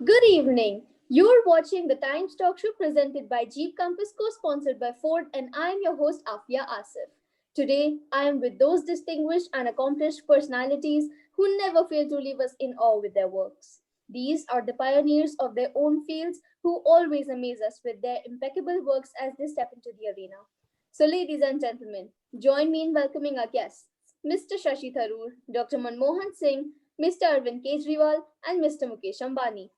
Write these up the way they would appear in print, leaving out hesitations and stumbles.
Good evening. You're watching the Times Talk Show presented by Jeep Compass, co-sponsored by Ford, and I am your host Afia Asif. Today, I am with those distinguished and accomplished personalities who never fail to leave us in awe with their works. These are the pioneers of their own fields who always amaze us with their impeccable works as they step into the arena. So, ladies and gentlemen, join me in welcoming our guests, Mr. Shashi Tharoor, Dr. Manmohan Singh, Mr. Arvind Kejriwal, and Mr. Mukesh Ambani.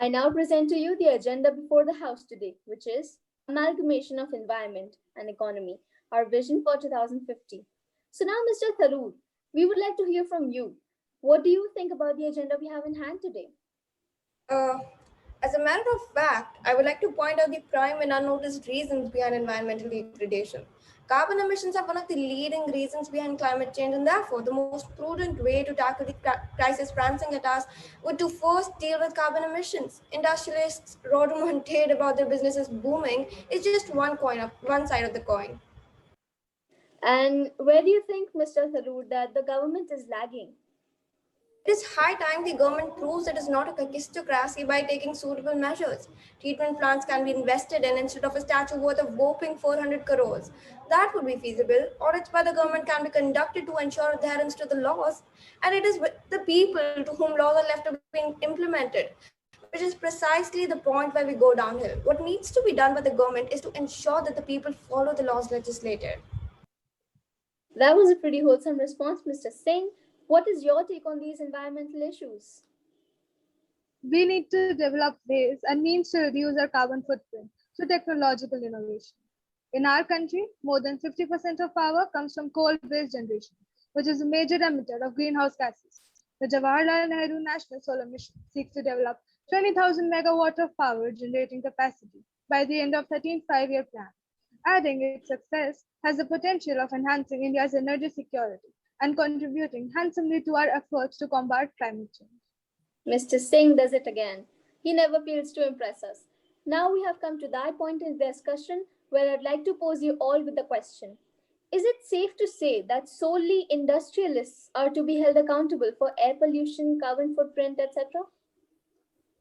I now present to you the agenda before the House today, which is amalgamation of environment and economy, our vision for 2050. So now, Mr. Tharoor, we would like to hear from you. What do you think about the agenda we have in hand today? Uh, as a matter of fact, I would like to point out the prime and unnoticed reasons behind environmental degradation. Carbon emissions are one of the leading reasons behind climate change, and therefore, the most prudent way to tackle the crisis prancing at us would to first deal with carbon emissions. Industrialists rodomontade about their businesses booming is just one side of the coin. And where do you think, Mr. Tharoor, that the government is lagging? It is high time the government proves it is not a conquistocracy by taking suitable measures. Treatment plants can be invested in instead of a statue worth a whopping 400 crores. That would be feasible. Audits by the government can be conducted to ensure adherence to the laws, and it is the people to whom laws are left to be implemented, which is precisely the point where we go downhill. What needs to be done by the government is to ensure that the people follow the laws legislated. That was a pretty wholesome response, Mr. Singh. What is your take on these environmental issues? We need to develop ways and means to reduce our carbon footprint through technological innovation. In our country, more than 50% of power comes from coal-based generation, which is a major emitter of greenhouse gases. The Jawaharlal Nehru National Solar Mission seeks to develop 20,000 megawatt of power generating capacity by the end of 13th five-year plan. Adding its success has the potential of enhancing India's energy security and contributing handsomely to our efforts to combat climate change. Mr. Singh does it again. He never fails to impress us. Now we have come to that point in the discussion where I'd like to pose you all with a question. Is it safe to say that solely industrialists are to be held accountable for air pollution, carbon footprint, etc.?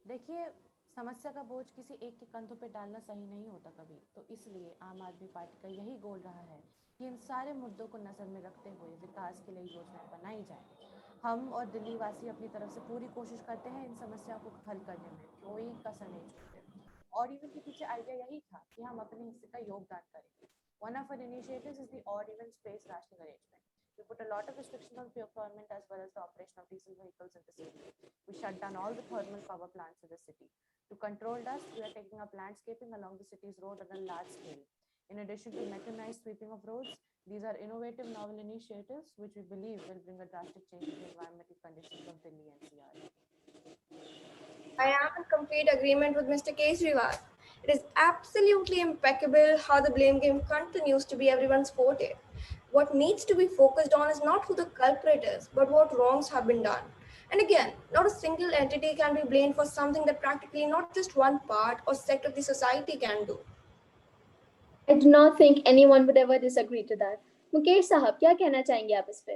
देखिए, समस्या का बोझ किसी एक के कंधों पे डालना सही नहीं होता कभी, तो इसलिए आम आदमी पार्टी का यही गोल रहा है कि इन सारे मुद्दों को नज़र में रखते हुए विकास के लिए योजनाएं बनाई जाए। हम और दिल्ली वासी अपनी तरफ से पूरी कोशिश करते हैं इन समस्याओं को हल करने में, कोई कसर नहीं छोड़ते। और इवन के पीछे आइडिया यही था कि हम अपने हिस्से का योगदान करें। One of our initiatives is the odd even space rationing arrangement. We put a lot of restrictions on procurement as well as the operation of diesel vehicles in the city. We shut down all the thermal power plants in the city. To control dust, we are taking up landscaping along the city's road on a large scale. In addition to mechanized sweeping of roads, these are innovative novel initiatives which we believe will bring a drastic change in the environmental conditions of Delhi NCR. I am in complete agreement with Mr. Kejriwal. It is absolutely impeccable how the blame game continues to be everyone's forte. What needs to be focused on is not who the culprit is, but what wrongs have been done. And again, not a single entity can be blamed for something that practically not just one part or sector of the society can do. I do not think anyone would ever disagree to that. Mukesh साहब क्या कहना चाहेंगे आप इस पे?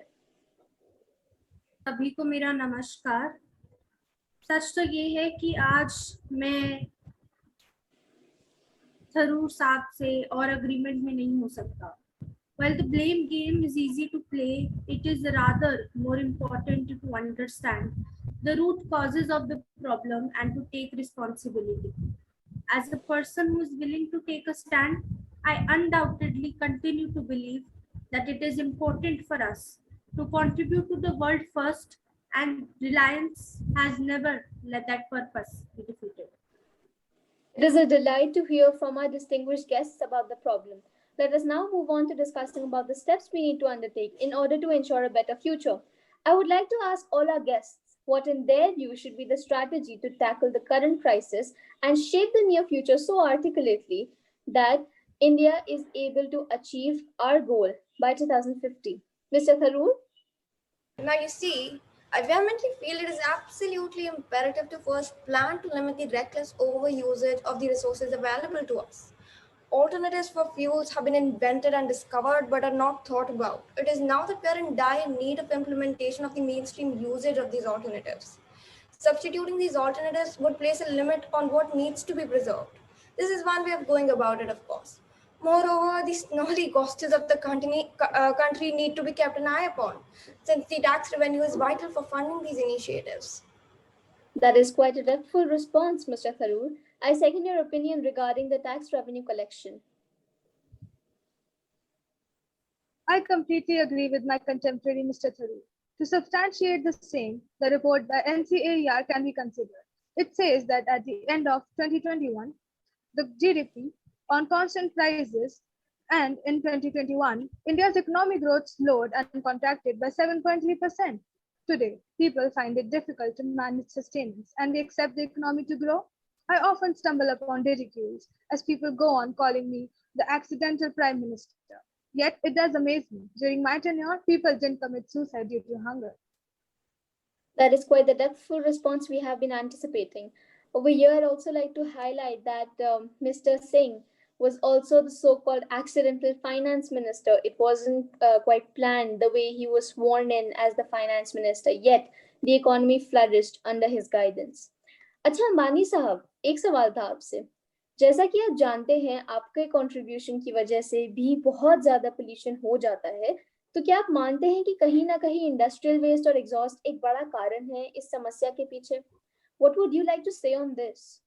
सभी को मेरा नमस्कार। सच तो ये है कि आज मैं थरूर साहब से और अग्रीमेंट में नहीं हो सकता। While the blame game is easy to play, it is rather more important to understand the root causes of the problem and to take responsibility. As a person who is willing to take a stand, I undoubtedly continue to believe that it is important for us to contribute to the world first, and Reliance has never let that purpose be defeated. It is a delight to hear from our distinguished guests about the problem. Let us now move on to discussing about the steps we need to undertake in order to ensure a better future. I would like to ask all our guests what, in their view, should be the strategy to tackle the current crisis and shape the near future so articulately that India is able to achieve our goal by 2050. Mr. Tharoor? Now, you see, I vehemently feel it is absolutely imperative to first plan to limit the reckless overusage of the resources available to us. Alternatives for fuels have been invented and discovered but are not thought about. It is now that we are in dire need of implementation of the mainstream usage of these alternatives. Substituting these alternatives would place a limit on what needs to be preserved. This is one way of going about it, of course. Moreover, the snarly costs of the country need to be kept an eye upon, since the tax revenue is vital for funding these initiatives. That is quite a depthful response, Mr. Tharoor. I second your opinion regarding the tax revenue collection. I completely agree with my contemporary Mr. Tharoor. To substantiate the same, the report by NCAER can be considered. It says that at the end of 2021, the GDP on constant prices, and in 2021, India's economic growth slowed and contracted by 7.3%. Today, people find it difficult to manage sustenance and we accept the economy to grow. I often stumble upon ridicules as people go on calling me the accidental prime minister. Yet it does amaze me. During my tenure, people didn't commit suicide due to hunger. That is quite the depthful response we have been anticipating. Over here, I'd also like to highlight that Mr. Singh was also the so-called accidental finance minister. It wasn't quite planned the way he was sworn in as the finance minister, yet the economy flourished under his guidance. अच्छा अंबानी साहब, एक सवाल था आपसे। जैसा कि आप जानते हैं, आपके कंट्रीब्यूशन की वजह से भी बहुत ज्यादा पोल्यूशन हो जाता है, तो क्या आप मानते हैं कि कहीं ना कहीं इंडस्ट्रियल वेस्ट और एग्जॉस्ट एक बड़ा कारण है इस समस्या के पीछे? What would you like to say on this?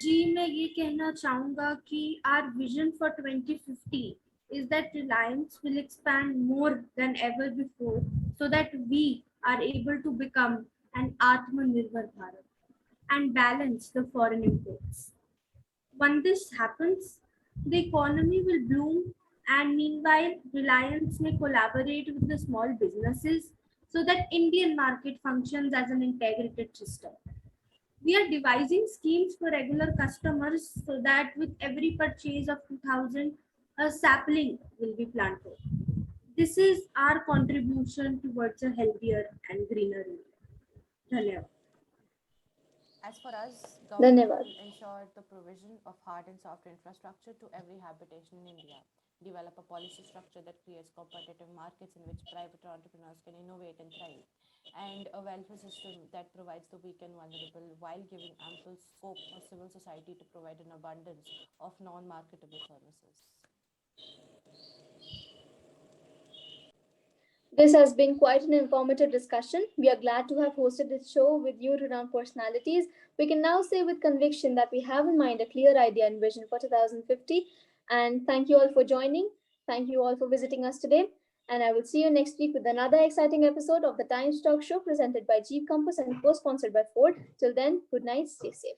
जी, मैं ये कहना चाहूँगा कि our vision for 2050 is that Reliance will expand more than ever before so that we are able to become an Atmanirbhar Bharat and balance the foreign imports. When this happens, the economy will bloom, and meanwhile, Reliance may collaborate with the small businesses so that Indian market functions as an integrated system. We are devising schemes for regular customers so that with every purchase of 2000, a sapling will be planted. This is our contribution towards a healthier and greener India. Dhanyavad. As for us, government Dhanyavad. will ensure the provision of hard and soft infrastructure to every habitation in India, develop a policy structure that creates competitive markets in which private entrepreneurs can innovate and thrive, and a welfare system that provides the weak and vulnerable while giving ample scope for civil society to provide an abundance of non-marketable services. This has been quite an informative discussion. We are glad to have hosted this show with you renowned personalities. We can now say with conviction that we have in mind a clear idea and vision for 2050. And thank you all for joining. Thank you all for visiting us today. And I will see you next week with another exciting episode of the Times Talk Show presented by Jeep Compass and co-sponsored by Ford. Till then, good night, stay safe.